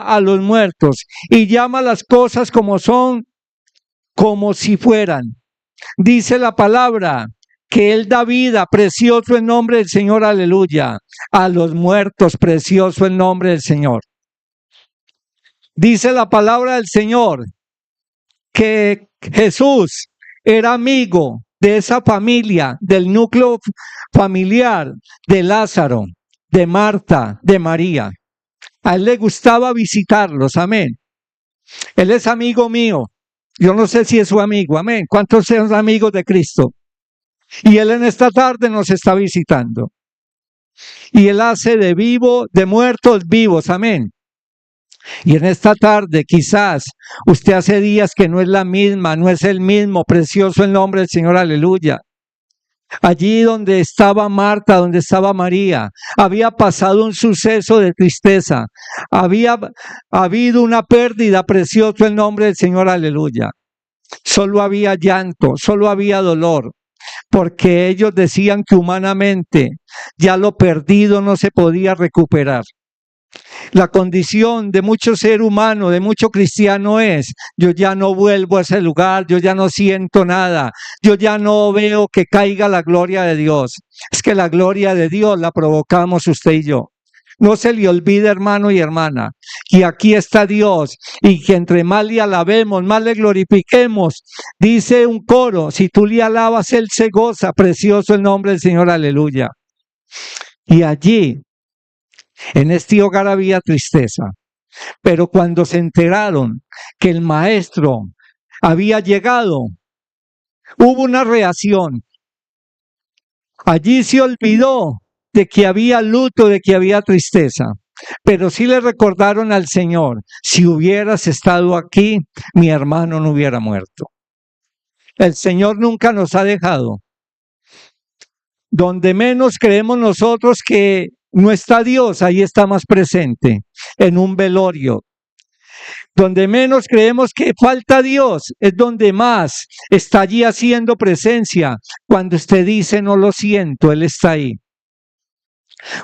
a los muertos y llama las cosas como son, como si fueran. Dice la palabra que Él da vida, precioso el nombre del Señor, aleluya. A los muertos, precioso el nombre del Señor. Dice la palabra del Señor que Jesús era amigo de esa familia, del núcleo familiar de Lázaro, de Marta, de María. A Él le gustaba visitarlos, amén. Él es amigo mío. Yo no sé si es su amigo, amén. ¿Cuántos son amigos de Cristo? Y Él en esta tarde nos está visitando. Y Él hace de vivo, de muertos vivos, amén. Y en esta tarde quizás usted hace días que no es la misma, no es el mismo, precioso el nombre del Señor, aleluya. Allí donde estaba Marta, donde estaba María, había pasado un suceso de tristeza, había habido una pérdida, precioso el nombre del Señor, aleluya. Solo había llanto, solo había dolor, porque ellos decían que humanamente ya lo perdido no se podía recuperar. La condición de mucho ser humano, de mucho cristiano es, yo ya no vuelvo a ese lugar, yo ya no siento nada, yo ya no veo que caiga la gloria de Dios. Es que la gloria de Dios la provocamos usted y yo. No se le olvide, hermano y hermana, que aquí está Dios y que entre más le alabemos, más le glorifiquemos. Dice un coro, si tú le alabas, Él se goza, precioso el nombre del Señor, aleluya. Y allí, en este hogar había tristeza, pero cuando se enteraron que el maestro había llegado, hubo una reacción. Allí se olvidó de que había luto, de que había tristeza, pero sí le recordaron al Señor, si hubieras estado aquí, mi hermano no hubiera muerto. El Señor nunca nos ha dejado. Donde menos creemos nosotros que no está Dios, ahí está más presente, en un velorio. Donde menos creemos que falta Dios, es donde más está allí haciendo presencia. Cuando usted dice, no lo siento, Él está ahí.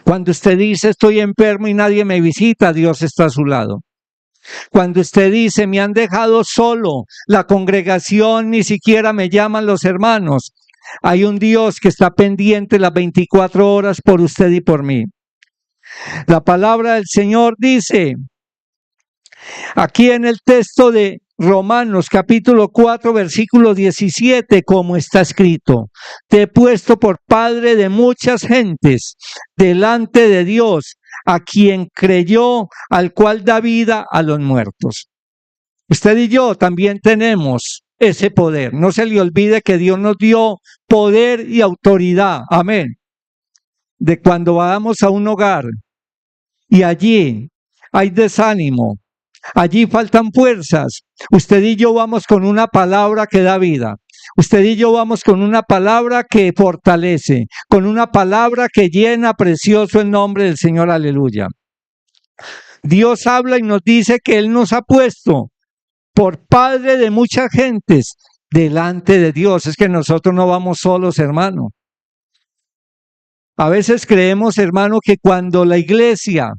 Cuando usted dice, estoy enfermo y nadie me visita, Dios está a su lado. Cuando usted dice, me han dejado solo, la congregación ni siquiera me llaman los hermanos, hay un Dios que está pendiente las 24 horas por usted y por mí. La palabra del Señor dice, aquí en el texto de Romanos capítulo 4 versículo 17, como está escrito, te he puesto por padre de muchas gentes delante de Dios, a quien creyó, al cual da vida a los muertos. Usted y yo también tenemos ese poder. No se le olvide que Dios nos dio poder y autoridad. Amén. De cuando vamos a un hogar y allí hay desánimo, allí faltan fuerzas, usted y yo vamos con una palabra que da vida. Usted y yo vamos con una palabra que fortalece, con una palabra que llena, precioso el nombre del Señor, aleluya. Dios habla y nos dice que Él nos ha puesto por padre de muchas gentes delante de Dios. Es que nosotros no vamos solos, hermano. A veces creemos, hermano, que cuando la iglesia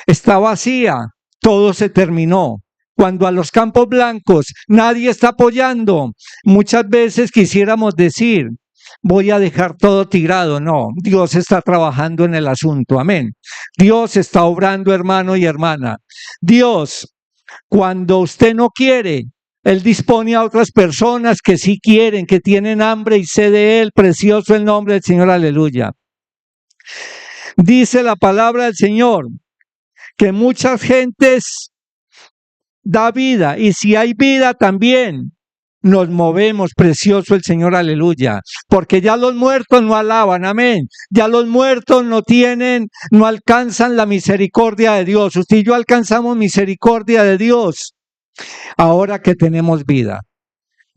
está vacía, todo se terminó. Cuando a los campos blancos nadie está apoyando, muchas veces quisiéramos decir, voy a dejar todo tirado. No, Dios está trabajando en el asunto, amén. Dios está obrando, hermano y hermana. Dios, cuando usted no quiere, Él dispone a otras personas que sí quieren, que tienen hambre y sed de Él. Precioso el nombre del Señor, aleluya. Dice la palabra del Señor que muchas gentes da vida, y si hay vida también nos movemos, precioso el Señor, aleluya, porque ya los muertos no alaban, amén, ya los muertos no tienen, no alcanzan la misericordia de Dios. Usted y yo alcanzamos misericordia de Dios ahora que tenemos vida.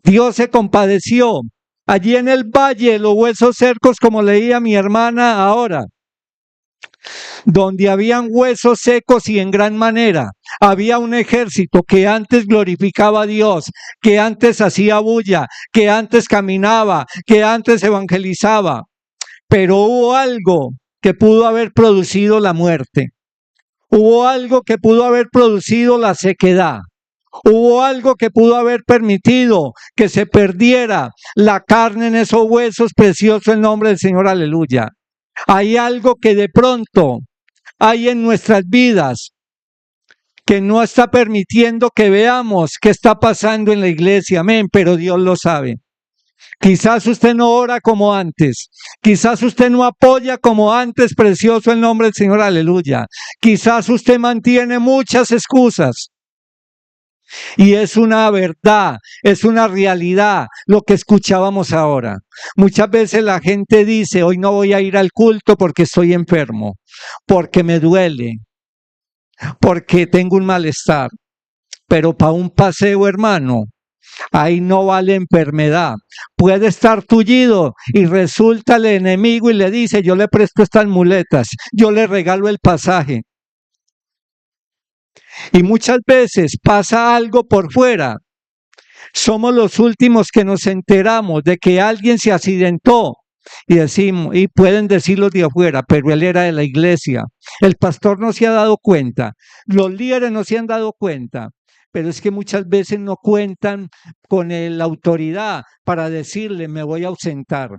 Dios se compadeció allí en el valle, los huesos secos, como leía mi hermana ahora, donde habían huesos secos y en gran manera. Había un ejército que antes glorificaba a Dios, que antes hacía bulla, que antes caminaba, que antes evangelizaba. Pero hubo algo que pudo haber producido la muerte. Hubo algo que pudo haber producido la sequedad. Hubo algo que pudo haber permitido que se perdiera la carne en esos huesos, precioso el nombre del Señor, aleluya. Hay algo que de pronto hay en nuestras vidas que no está permitiendo que veamos qué está pasando en la iglesia, amén, pero Dios lo sabe. Quizás usted no ora como antes, quizás usted no apoya como antes, precioso el nombre del Señor, aleluya. Quizás usted mantiene muchas excusas. Y es una verdad, es una realidad lo que escuchábamos ahora. Muchas veces la gente dice, hoy no voy a ir al culto porque estoy enfermo, porque me duele, porque tengo un malestar. Pero para un paseo, hermano, ahí no vale enfermedad. Puede estar tullido y resulta el enemigo y le dice, yo le presto estas muletas, yo le regalo el pasaje. Y muchas veces pasa algo por fuera. Somos los últimos que nos enteramos de que alguien se accidentó y decimos, y pueden decirlo de afuera, pero él era de la iglesia. El pastor no se ha dado cuenta, los líderes no se han dado cuenta, pero es que muchas veces no cuentan con la autoridad para decirle, me voy a ausentar.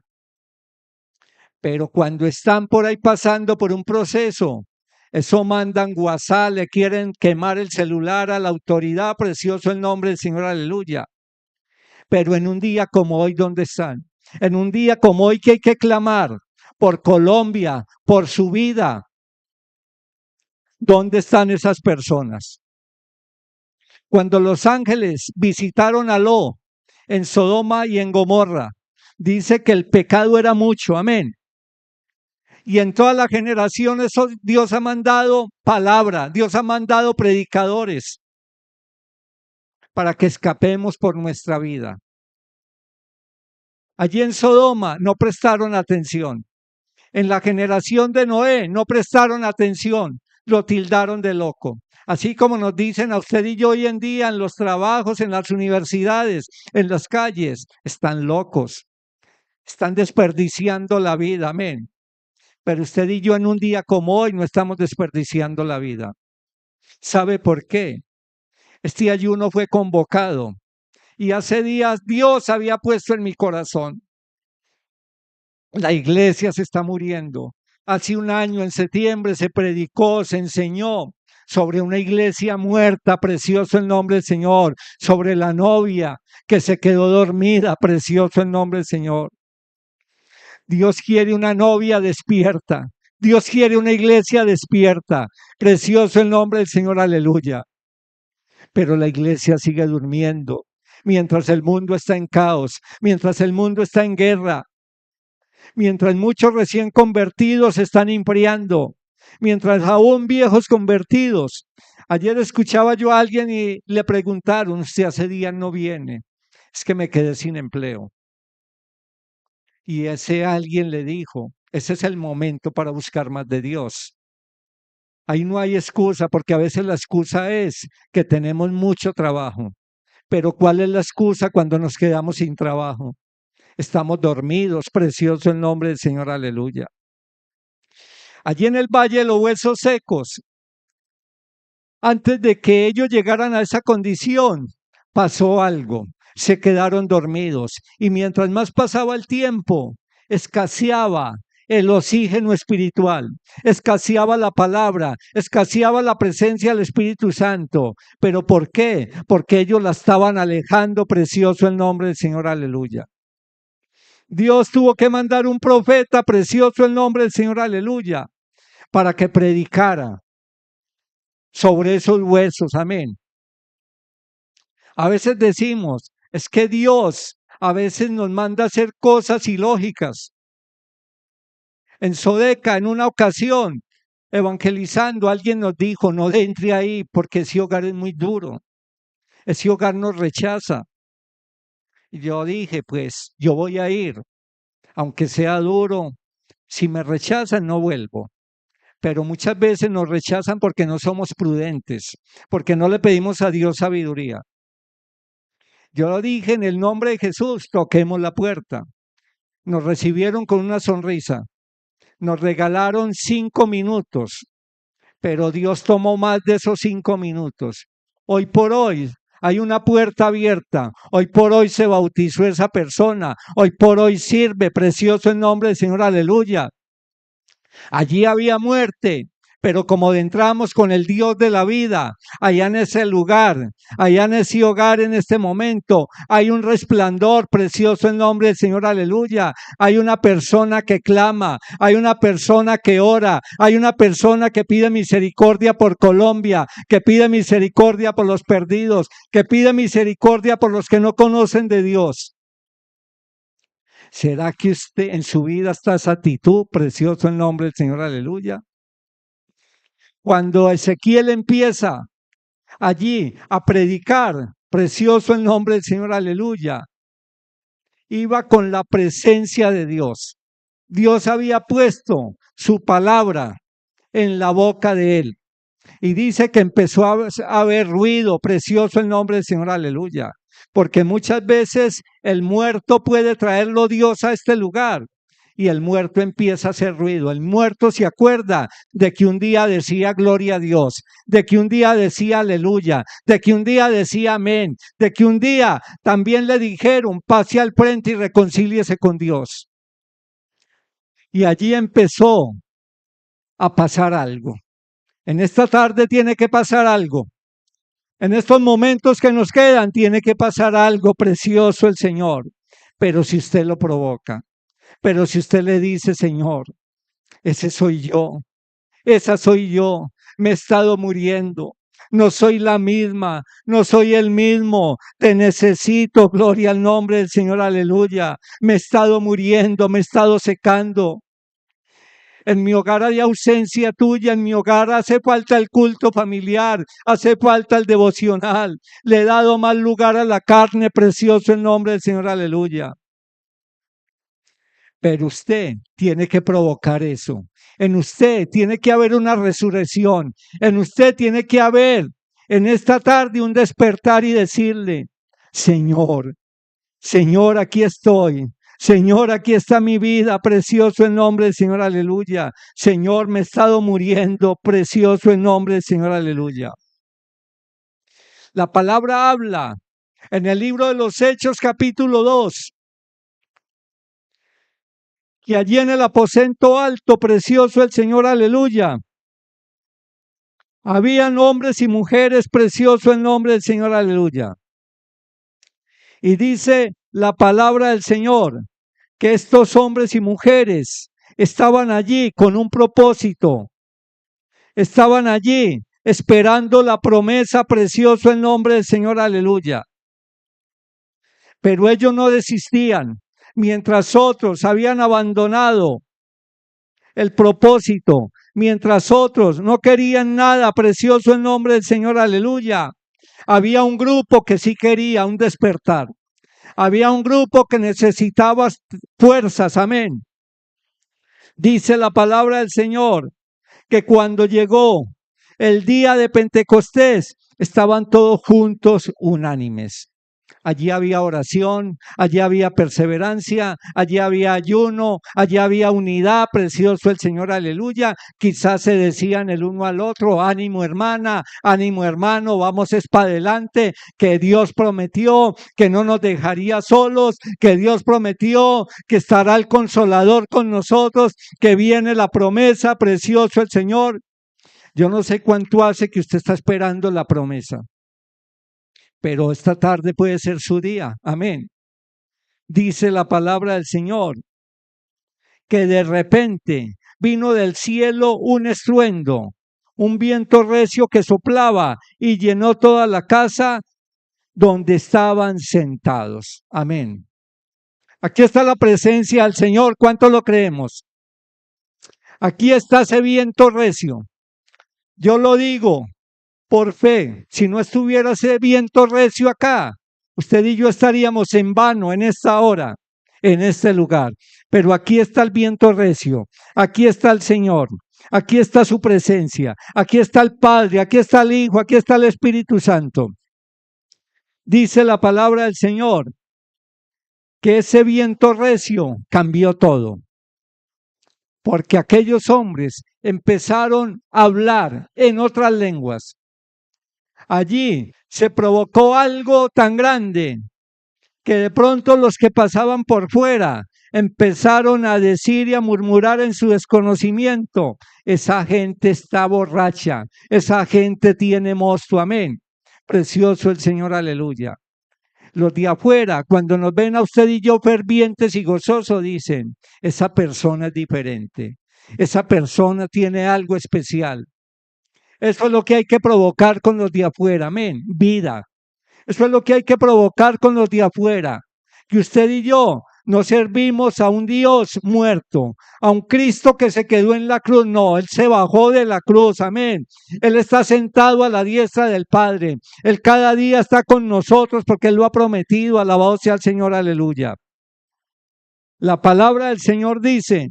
Pero cuando están por ahí pasando por un proceso, eso mandan WhatsApp, le quieren quemar el celular a la autoridad, precioso el nombre del Señor, aleluya. Pero en un día como hoy, ¿dónde están? En un día como hoy que hay que clamar por Colombia, por su vida. ¿Dónde están esas personas? Cuando los ángeles visitaron a Lot en Sodoma y en Gomorra, dice que el pecado era mucho, amén. Y en todas las generaciones Dios ha mandado palabra, Dios ha mandado predicadores para que escapemos por nuestra vida. Allí en Sodoma no prestaron atención. En la generación de Noé no prestaron atención, lo tildaron de loco. Así como nos dicen a usted y yo hoy en día en los trabajos, en las universidades, en las calles, están locos, están desperdiciando la vida, amén. Pero usted y yo en un día como hoy no estamos desperdiciando la vida. ¿Sabe por qué? Este ayuno fue convocado y hace días Dios había puesto en mi corazón. La iglesia se está muriendo. Hace un año, en septiembre, se predicó, se enseñó sobre una iglesia muerta, precioso el nombre del Señor, sobre la novia que se quedó dormida, precioso el nombre del Señor. Dios quiere una novia despierta. Dios quiere una iglesia despierta. Precioso el nombre del Señor, aleluya. Pero la iglesia sigue durmiendo. Mientras el mundo está en caos, mientras el mundo está en guerra, mientras muchos recién convertidos se están enfriando, mientras aún viejos convertidos. Ayer escuchaba yo a alguien y le preguntaron, usted hace días no viene, es que me quedé sin empleo. Y ese alguien le dijo, ese es el momento para buscar más de Dios. Ahí no hay excusa, porque a veces la excusa es que tenemos mucho trabajo. Pero ¿cuál es la excusa cuando nos quedamos sin trabajo? Estamos dormidos, precioso el nombre del Señor, aleluya. Allí en el Valle de los Huesos Secos, antes de que ellos llegaran a esa condición, pasó algo. Se quedaron dormidos y mientras más pasaba el tiempo, escaseaba el oxígeno espiritual, escaseaba la palabra, escaseaba la presencia del Espíritu Santo. ¿Pero por qué? Porque ellos la estaban alejando, precioso el nombre del Señor, aleluya. Dios tuvo que mandar un profeta, precioso el nombre del Señor, aleluya, para que predicara sobre esos huesos, amén. A veces decimos, es que Dios a veces nos manda a hacer cosas ilógicas. En Sodeca, en una ocasión, evangelizando, alguien nos dijo, no entre ahí porque ese hogar es muy duro, ese hogar nos rechaza. Y yo dije, pues yo voy a ir, aunque sea duro, si me rechazan no vuelvo. Pero muchas veces nos rechazan porque no somos prudentes, porque no le pedimos a Dios sabiduría. Yo lo dije en el nombre de Jesús, toquemos la puerta. Nos recibieron con una sonrisa, nos regalaron 5 minutos, pero Dios tomó más de esos 5 minutos. Hoy por hoy hay una puerta abierta. Hoy por hoy se bautizó esa persona. Hoy por hoy sirve, precioso el nombre del Señor, aleluya. Allí había muerte, pero como entramos con el Dios de la vida, allá en ese lugar, allá en ese hogar en este momento, hay un resplandor precioso en nombre del Señor, aleluya. Hay una persona que clama, hay una persona que ora, hay una persona que pide misericordia por Colombia, que pide misericordia por los perdidos, que pide misericordia por los que no conocen de Dios. ¿Será que usted en su vida está esa actitud? Precioso el nombre del Señor, aleluya. Cuando Ezequiel empieza allí a predicar, precioso el nombre del Señor, aleluya, iba con la presencia de Dios. Dios había puesto su palabra en la boca de él. Y dice que empezó a haber ruido, precioso el nombre del Señor, aleluya. Porque muchas veces el muerto puede traerlo Dios a este lugar y el muerto empieza a hacer ruido. El muerto se acuerda de que un día decía gloria a Dios, de que un día decía aleluya, de que un día decía amén, de que un día también le dijeron pase al frente y reconcíliese con Dios. Y allí empezó a pasar algo. En esta tarde tiene que pasar algo. En estos momentos que nos quedan tiene que pasar algo precioso el Señor. Pero si usted lo provoca, pero si usted le dice, Señor, ese soy yo, esa soy yo, me he estado muriendo, no soy la misma, no soy el mismo, te necesito, gloria al nombre del Señor, aleluya, me he estado muriendo, me he estado secando. En mi hogar hay ausencia tuya, en mi hogar hace falta el culto familiar, hace falta el devocional. Le he dado más lugar a la carne, precioso el nombre del Señor, aleluya. Pero usted tiene que provocar eso. En usted tiene que haber una resurrección. En usted tiene que haber en esta tarde un despertar y decirle, Señor, Señor, aquí estoy. Señor, aquí está mi vida, precioso el nombre del Señor, aleluya. Señor, me he estado muriendo, precioso el nombre del Señor, aleluya. La palabra habla en el libro de los Hechos, capítulo 2, que allí en el aposento alto, precioso el Señor, aleluya. Habían hombres y mujeres, precioso el nombre del Señor, aleluya. Y dice la palabra del Señor, que estos hombres y mujeres estaban allí con un propósito, estaban allí esperando la promesa, precioso el nombre del Señor, aleluya. Pero ellos no desistían, mientras otros habían abandonado el propósito, mientras otros no querían nada, precioso el nombre del Señor, aleluya. Había un grupo que sí quería un despertar. Había un grupo que necesitaba fuerzas, amén. Dice la palabra del Señor que cuando llegó el día de Pentecostés, estaban todos juntos unánimes. Allí había oración, allí había perseverancia, allí había ayuno, allí había unidad, precioso el Señor, aleluya. Quizás se decían el uno al otro, ánimo hermana, ánimo hermano, vamos es para adelante, que Dios prometió que no nos dejaría solos, que Dios prometió que estará el Consolador con nosotros, que viene la promesa, precioso el Señor. Yo no sé cuánto hace que usted está esperando la promesa, pero esta tarde puede ser su día. Amén. Dice la palabra del Señor que de repente vino del cielo un estruendo, un viento recio que soplaba y llenó toda la casa donde estaban sentados. Amén. Aquí está la presencia del Señor. ¿Cuánto lo creemos? Aquí está ese viento recio. Yo lo digo por fe. Si no estuviera ese viento recio acá, usted y yo estaríamos en vano en esta hora, en este lugar. Pero aquí está el viento recio, aquí está el Señor, aquí está su presencia, aquí está el Padre, aquí está el Hijo, aquí está el Espíritu Santo. Dice la palabra del Señor que ese viento recio cambió todo. porque aquellos hombres empezaron a hablar en otras lenguas. Allí se provocó algo tan grande que de pronto los que pasaban por fuera empezaron a decir y a murmurar en su desconocimiento: esa gente está borracha, esa gente tiene mosto, amén. Precioso el Señor, aleluya. Los de afuera, cuando nos ven a usted y yo fervientes y gozosos, dicen: esa persona es diferente, esa persona tiene algo especial. Eso es lo que hay que provocar con los de afuera, amén, vida. Eso es lo que hay que provocar con los de afuera, que usted y yo no servimos a un Dios muerto, a un Cristo que se quedó en la cruz. No, Él se bajó de la cruz, amén. Él está sentado a la diestra del Padre. Él cada día está con nosotros porque Él lo ha prometido. Alabado sea el Señor, aleluya. La palabra del Señor dice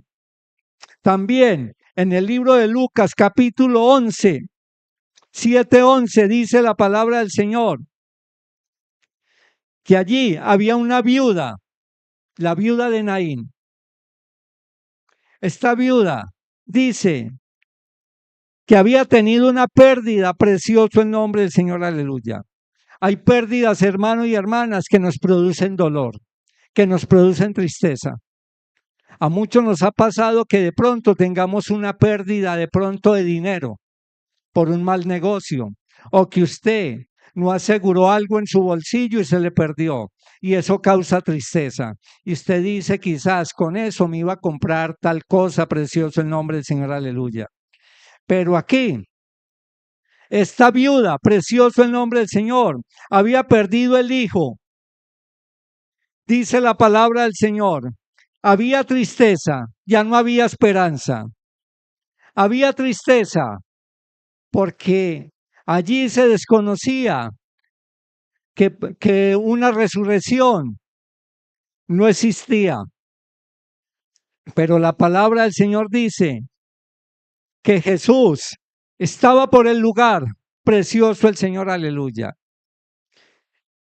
también en el libro de Lucas capítulo 11, 7:11, dice la palabra del Señor, que allí había una viuda, la viuda de Naín. Esta viuda dice que había tenido una pérdida, precioso el nombre del Señor, aleluya. Hay pérdidas, hermanos y hermanas, que nos producen dolor, que nos producen tristeza. A muchos nos ha pasado que de pronto tengamos una pérdida de pronto de dinero por un mal negocio, o que usted no aseguró algo en su bolsillo y se le perdió, y eso causa tristeza. Y usted dice: quizás con eso me iba a comprar tal cosa, precioso el nombre del Señor, aleluya. Pero aquí, esta viuda, precioso el nombre del Señor, había perdido el hijo. Dice la palabra del Señor: había tristeza, ya no había esperanza. Había tristeza porque allí se desconocía que una resurrección no existía. Pero la palabra del Señor dice que Jesús estaba por el lugar, precioso el Señor, aleluya.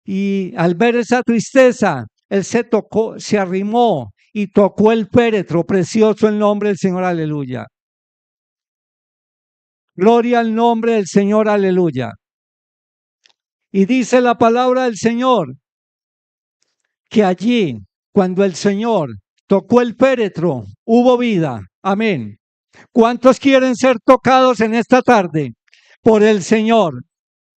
Y al ver esa tristeza, Él se tocó, se arrimó y tocó el féretro, precioso el nombre del Señor, aleluya. Gloria al nombre del Señor, aleluya. Y dice la palabra del Señor que allí, cuando el Señor tocó el féretro, hubo vida. Amén. ¿Cuántos quieren ser tocados en esta tarde por el Señor?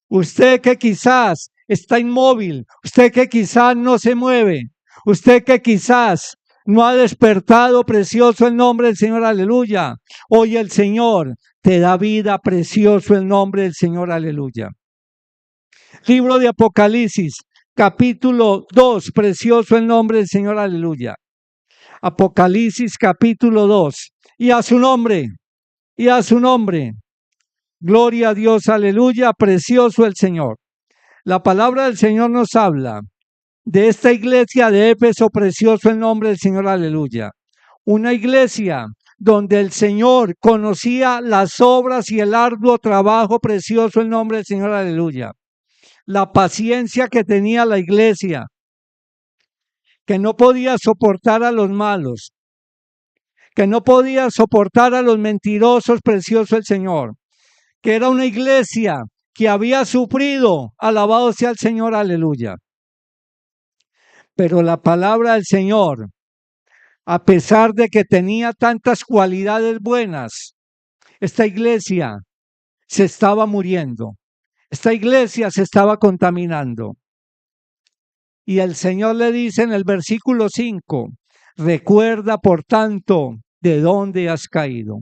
Usted que quizás está inmóvil, usted que quizás no se mueve, usted que quizás no ha despertado, precioso el nombre del Señor, aleluya. Hoy el Señor te da vida, precioso el nombre del Señor, aleluya. Libro de Apocalipsis, capítulo 2, precioso el nombre del Señor, aleluya. Apocalipsis, capítulo 2, y a su nombre, y a su nombre. Gloria a Dios, aleluya, precioso el Señor. La palabra del Señor nos habla de esta iglesia de Éfeso, precioso el nombre del Señor, aleluya. Una iglesia donde el Señor conocía las obras y el arduo trabajo, precioso el nombre del Señor, aleluya. La paciencia que tenía la iglesia, que no podía soportar a los malos, que no podía soportar a los mentirosos, precioso el Señor, que era una iglesia que había sufrido, alabado sea el Señor, aleluya. Pero la palabra del Señor, a pesar de que tenía tantas cualidades buenas, esta iglesia se estaba muriendo, esta iglesia se estaba contaminando. Y el Señor le dice en el versículo 5, recuerda por tanto de dónde has caído.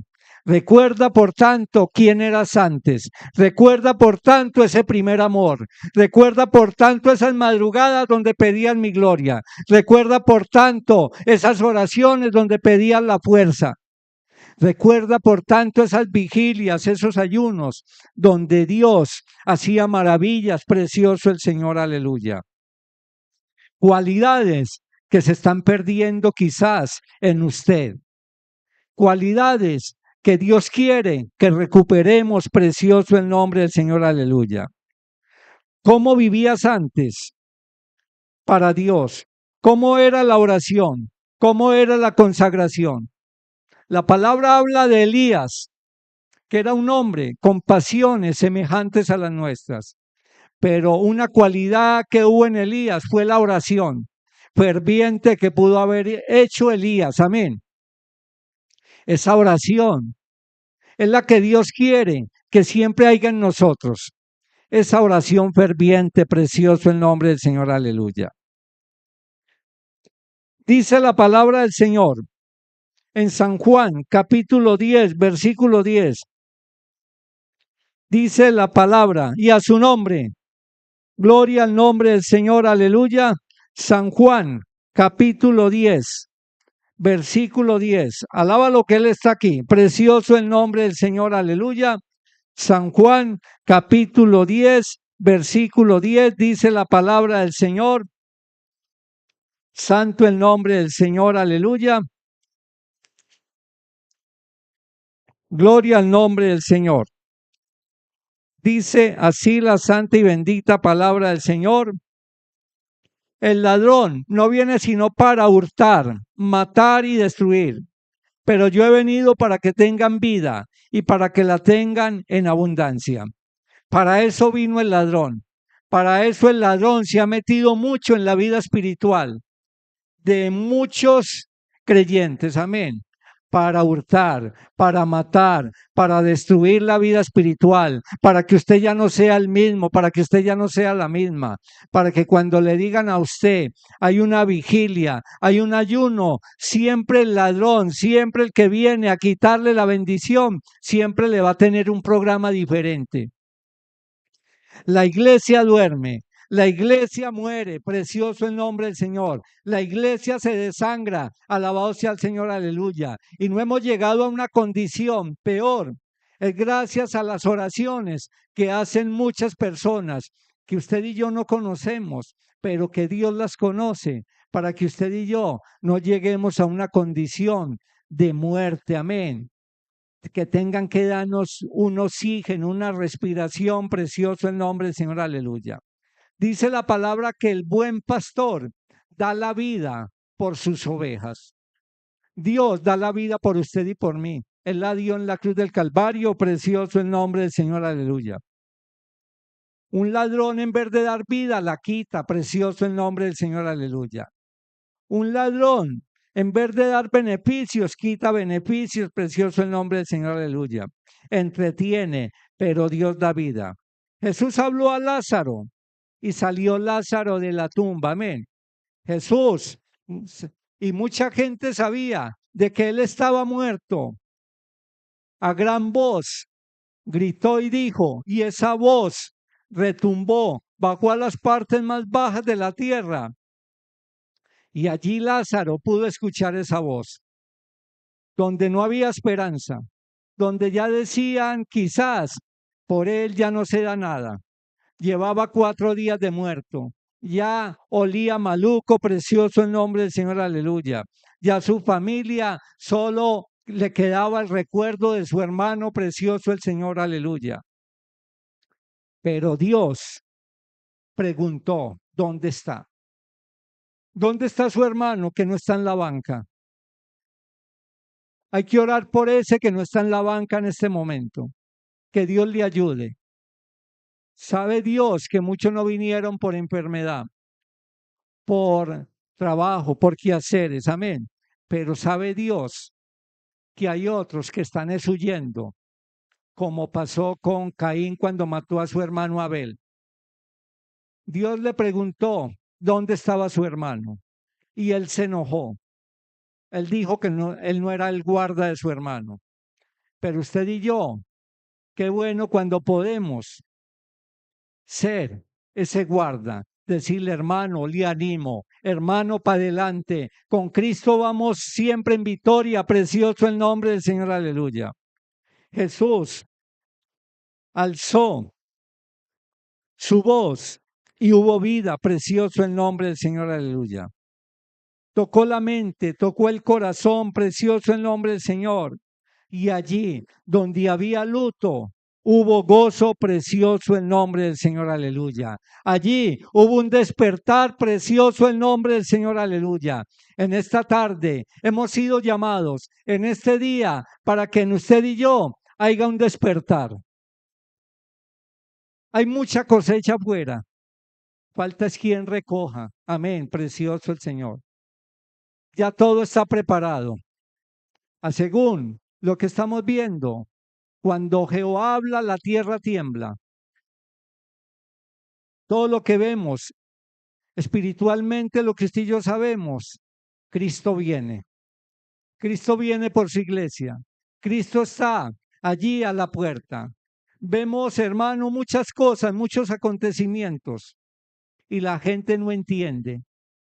Recuerda por tanto quién eras antes. Recuerda por tanto ese primer amor. Recuerda por tanto esas madrugadas donde pedían mi gloria. Recuerda por tanto esas oraciones donde pedían la fuerza. Recuerda por tanto esas vigilias, esos ayunos donde Dios hacía maravillas, precioso el Señor, aleluya. Cualidades que se están perdiendo quizás en usted. Cualidades que Dios quiere que recuperemos, precioso el nombre del Señor, aleluya. ¿Cómo vivías antes para Dios? ¿Cómo era la oración? ¿Cómo era la consagración? La palabra habla de Elías, que era un hombre con pasiones semejantes a las nuestras, pero una cualidad que hubo en Elías fue la oración ferviente que pudo haber hecho Elías. Amén. Esa oración es la que Dios quiere que siempre haya en nosotros. Esa oración ferviente, precioso el nombre del Señor, aleluya. Dice la palabra del Señor en San Juan, capítulo 10, versículo 10. Dice la palabra, y a su nombre, gloria al nombre del Señor, aleluya. San Juan, capítulo 10, versículo 10. Alaba lo que Él está aquí. Precioso el nombre del Señor, aleluya. San Juan, capítulo 10, versículo 10, dice la palabra del Señor. Santo el nombre del Señor, aleluya. Gloria al nombre del Señor. Dice así la santa y bendita palabra del Señor. El ladrón no viene sino para hurtar, matar y destruir. Pero yo he venido para que tengan vida y para que la tengan en abundancia. Para eso vino el ladrón. Para eso el ladrón se ha metido mucho en la vida espiritual de muchos creyentes. Amén. Para hurtar, para matar, para destruir la vida espiritual, para que usted ya no sea el mismo, para que usted ya no sea la misma, para que cuando le digan a usted, hay una vigilia, hay un ayuno, siempre el ladrón, siempre el que viene a quitarle la bendición, siempre le va a tener un programa diferente. La iglesia duerme, la iglesia muere, precioso el nombre del Señor. La iglesia se desangra, alabado sea el Señor, aleluya. Y no hemos llegado a una condición peor. Es gracias a las oraciones que hacen muchas personas que usted y yo no conocemos, pero que Dios las conoce, para que usted y yo no lleguemos a una condición de muerte. Amén. Que tengan que darnos un oxígeno, una respiración, precioso el nombre del Señor, aleluya. Dice la palabra que el buen pastor da la vida por sus ovejas. Dios da la vida por usted y por mí. Él la dio en la cruz del Calvario, precioso el nombre del Señor, aleluya. Un ladrón en vez de dar vida la quita, precioso el nombre del Señor, aleluya. Un ladrón en vez de dar beneficios, quita beneficios, precioso el nombre del Señor, aleluya. Entretiene, pero Dios da vida. Jesús habló a Lázaro y salió Lázaro de la tumba, amén. Jesús, y mucha gente sabía de que él estaba muerto. A gran voz gritó y dijo, y esa voz retumbó, bajó a las partes más bajas de la tierra. Y allí Lázaro pudo escuchar esa voz, donde no había esperanza, donde ya decían quizás por él ya no se da nada. Llevaba 4 días de muerto, ya olía maluco, precioso el nombre del Señor, aleluya. Ya su familia solo le quedaba el recuerdo de su hermano precioso el Señor, aleluya. Pero Dios preguntó, ¿dónde está? ¿Dónde está su hermano que no está en la banca? Hay que orar por ese que no está en la banca en este momento. Que Dios le ayude. Sabe Dios que muchos no vinieron por enfermedad, por trabajo, por quehaceres, amén. Pero sabe Dios que hay otros que están huyendo, como pasó con Caín cuando mató a su hermano Abel. Dios le preguntó dónde estaba su hermano y él se enojó. Él dijo que no, él no era el guarda de su hermano. Pero usted y yo, qué bueno cuando podemos ser ese guarda, decirle hermano, le animo, hermano, para adelante, con Cristo vamos siempre en victoria, precioso el nombre del Señor, aleluya. Jesús alzó su voz y hubo vida, precioso el nombre del Señor, aleluya. Tocó la mente, tocó el corazón, precioso el nombre del Señor. Y allí donde había luto, Hubo gozo precioso el nombre del Señor, aleluya. Allí hubo un despertar precioso el nombre del Señor, aleluya. En esta tarde hemos sido llamados en este día para que en usted y yo haya un despertar. Hay mucha cosecha afuera. Falta es quien recoja. Amén, precioso el Señor. Ya todo está preparado. Según lo que estamos viendo, cuando Jehová habla, la tierra tiembla. Todo lo que vemos espiritualmente, lo que usted y yo sabemos, Cristo viene. Cristo viene por su iglesia. Cristo está allí a la puerta. Vemos, hermano, muchas cosas, muchos acontecimientos y la gente no entiende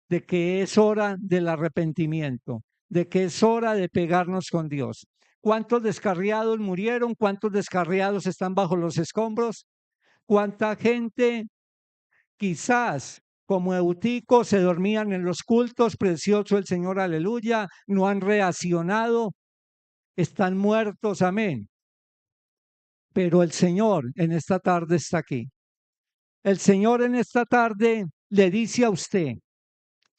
de que es hora del arrepentimiento, de que es hora de pegarnos con Dios. ¿Cuántos descarriados murieron? ¿Cuántos descarriados están bajo los escombros? ¿Cuánta gente quizás como Eutico se dormían en los cultos? Precioso el Señor, aleluya, no han reaccionado, están muertos, amén. Pero el Señor en esta tarde está aquí. El Señor en esta tarde le dice a usted,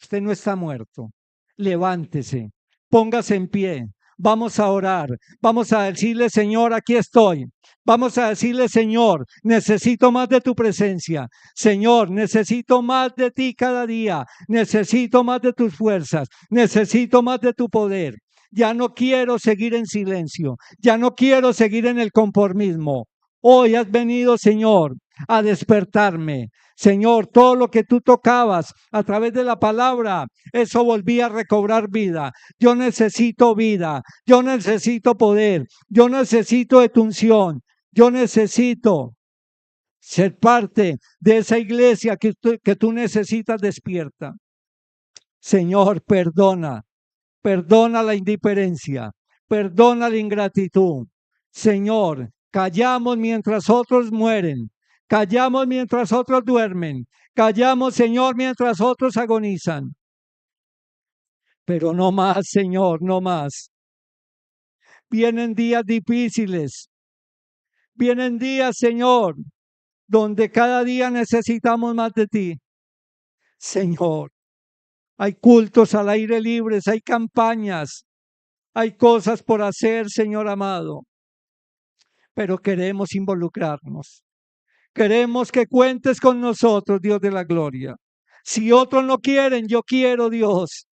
usted no está muerto, levántese, póngase en pie, vamos a orar, vamos a decirle, Señor, aquí estoy. Vamos a decirle, Señor, necesito más de tu presencia. Señor, necesito más de ti cada día. Necesito más de tus fuerzas. Necesito más de tu poder. Ya no quiero seguir en silencio. Ya no quiero seguir en el conformismo. Hoy has venido, Señor, a despertarme. Señor, todo lo que tú tocabas a través de la palabra, eso volvía a recobrar vida. Yo necesito vida. Yo necesito poder. Yo necesito de tu unción. Yo necesito ser parte de esa iglesia que tú necesitas despierta. Señor, perdona, perdona la indiferencia, perdona la ingratitud. Señor, callamos mientras otros mueren, callamos mientras otros duermen, callamos, Señor, mientras otros agonizan. Pero no más, Señor, no más. Vienen días difíciles, vienen días, Señor, donde cada día necesitamos más de ti. Señor, hay cultos al aire libre, hay campañas, hay cosas por hacer, Señor amado, pero queremos involucrarnos. Queremos que cuentes con nosotros, Dios de la gloria. Si otros no quieren, yo quiero, Dios.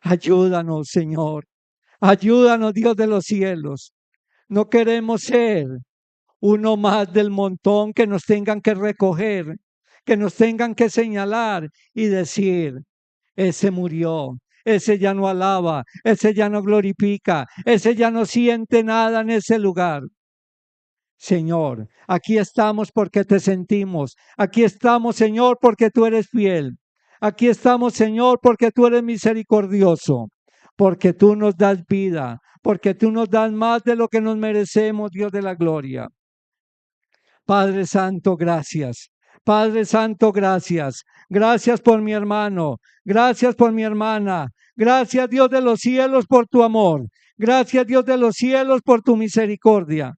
Ayúdanos, Señor. Ayúdanos, Dios de los cielos. No queremos ser uno más del montón que nos tengan que recoger, que nos tengan que señalar y decir, ese murió, ese ya no alaba, ese ya no glorifica, ese ya no siente nada en ese lugar. Señor, aquí estamos porque te sentimos. Aquí estamos, Señor, porque tú eres fiel. Aquí estamos, Señor, porque tú eres misericordioso, porque tú nos das vida, porque tú nos das más de lo que nos merecemos, Dios de la gloria. Padre Santo, gracias. Padre Santo, gracias. Gracias por mi hermano. Gracias por mi hermana. Gracias, Dios de los cielos, por tu amor. Gracias, Dios de los cielos, por tu misericordia.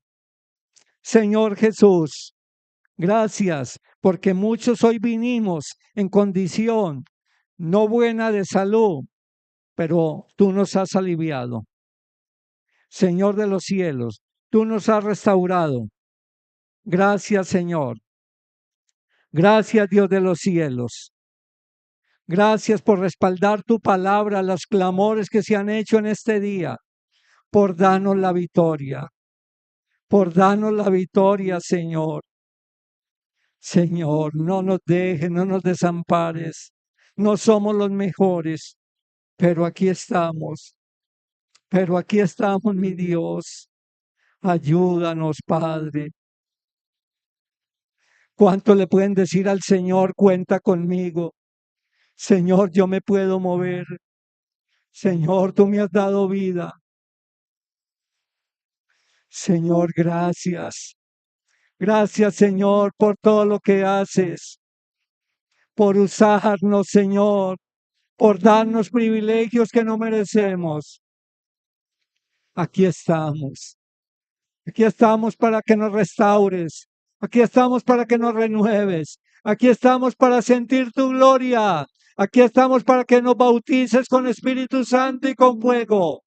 Señor Jesús, gracias, porque muchos hoy vinimos en condición no buena de salud, pero tú nos has aliviado. Señor de los cielos, tú nos has restaurado. Gracias, Señor. Gracias, Dios de los cielos. Gracias por respaldar tu palabra, los clamores que se han hecho en este día, por darnos la victoria, por darnos la victoria, Señor. Señor, no nos dejes, no nos desampares. No somos los mejores, pero aquí estamos. Pero aquí estamos, mi Dios. Ayúdanos, Padre. ¿Cuánto le pueden decir al Señor, cuenta conmigo? Señor, yo me puedo mover. Señor, tú me has dado vida. Señor, gracias. Gracias, Señor, por todo lo que haces. Por usarnos, Señor. Por darnos privilegios que no merecemos. Aquí estamos. Aquí estamos para que nos restaures. Aquí estamos para que nos renueves. Aquí estamos para sentir tu gloria. Aquí estamos para que nos bautices con Espíritu Santo y con fuego.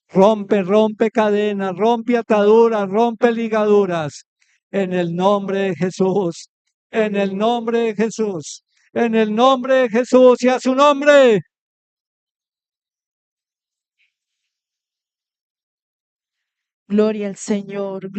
Rompe, rompe cadenas, rompe ataduras, rompe ligaduras. En el nombre de Jesús. En el nombre de Jesús. En el nombre de Jesús y a su nombre. Gloria al Señor.